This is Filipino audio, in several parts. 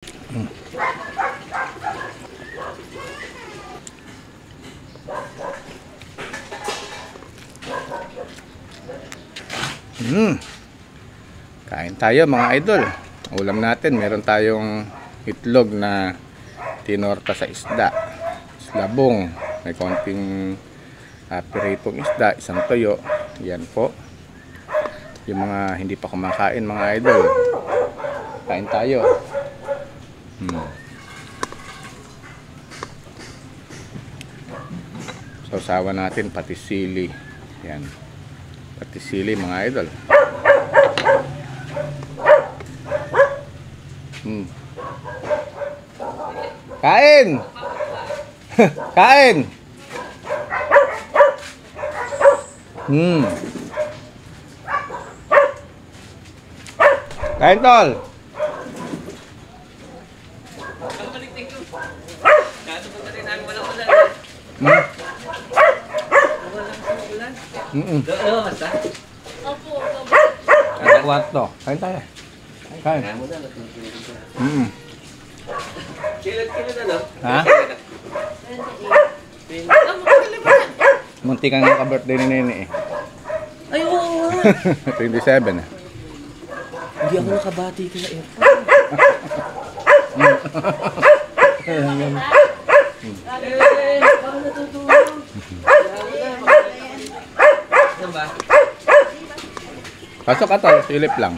Kain tayo mga idol. Ulam natin, meron tayong itlog na tinorta sa isda, labong, may konting piritong isda, isang toyo. Yan po yung mga hindi pa kumakain mga idol. Kain tayo. Sausawan natin pati sili. Yan, pati sili mga idol. Kain! Kain! Kain tol! Opo. Ada kwarto. Kain tayo. Kain. Ha? Munti kang naka-birthday ni Nene eh. Ay, oo nga. 27 eh. Hindi ako nakabati ko sa airport. Parang natutulog. Ano ba? Pasok ka tol, silip lang.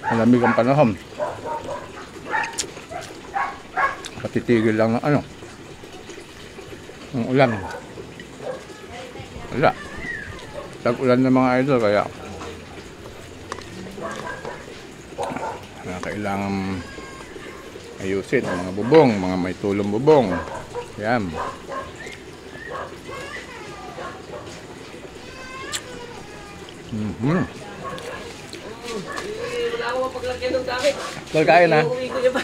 Malamig ang panahon. Patitigil lang ng ano, ang ulan. Wala. Tag-ulan ng mga idol kaya kailangan ayusin ang mga bubong, mga may tulong bubong. Yan. Wala akong mapaglagyan ng gamit. Tol, kain ha? Iuwi ko niya ba?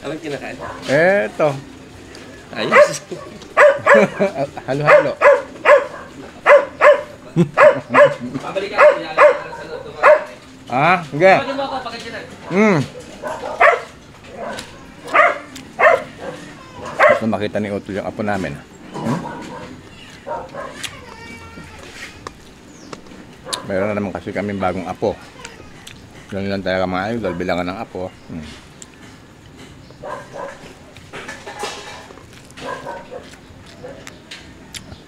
Anong kinakain? Eto. Ayos. Halo-halo. Pabalik ako. Sa loob ko. Ah, sige. Pagin mo ako, pagin dyan. Gusto makita ni Otto yung apo namin. Mayroon na naman kasi kami bagong apo. Ganun lang tayo mga idol, bilangan ng apo.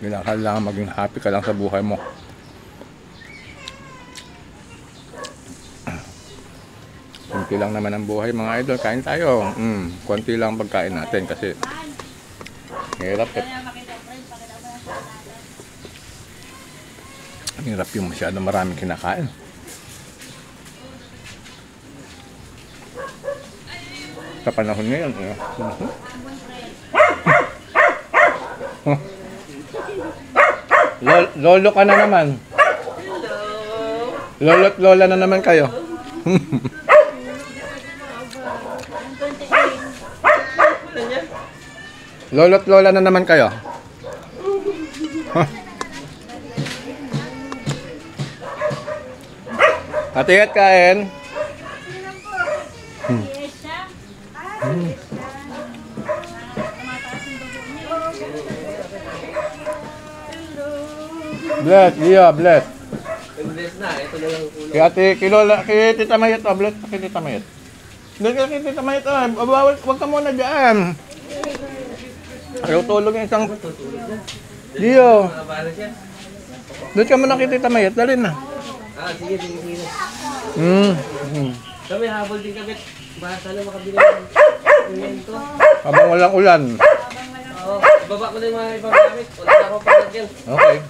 Kailangan maging happy ka lang sa buhay mo. Kunti lang naman ang buhay mga idol, kain tayo. Kunti lang pagkain natin kasi hirap eh. Hirap yung masyado maraming kinakain. Sa panahon ngayon, Lolo ka na naman. Hello. Lolo't lola na naman kayo. Lolo't lola na naman kayo. Hati-hat kain. Bless, iya, bless. Bless na, ito na lang ulo. Kay Tita Mayet, bless kay Tita Mayet. Doon ka kay Tita Mayet, wag ka muna dyan. Ayaw tulog yung isang... Dio. Doon ka muna kay Tita Mayet, dali na. Sige. Kami habol din kami. Baka na makabili ng semento. Habang walang ulan. Oo, baba ko na yung mga ibang gamit. Wala na akong paglagyan. Okay.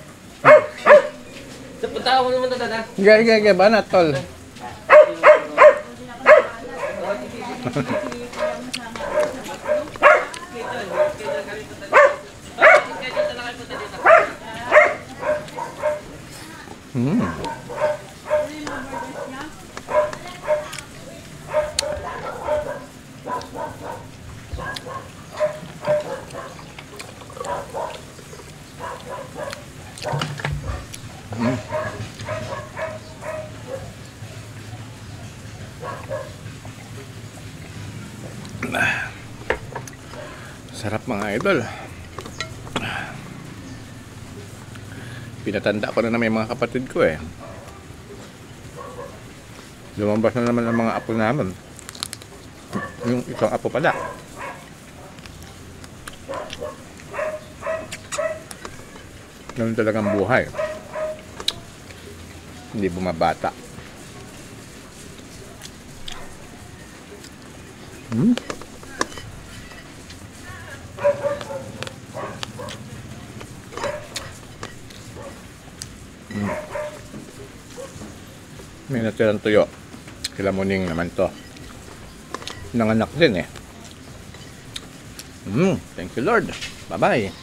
Punta ako naman na dada. Sige, banat, tol. Sarap mga idol. Pinatanda ko na may mga kapatid ko eh. Lumabas na naman ang mga apo namin. Yung isang apo pala. Ganun talagang buhay. Hindi bumabata. May natirang tuyo. Sila muning naman to. Nanganak din eh. Thank you Lord. Bye bye.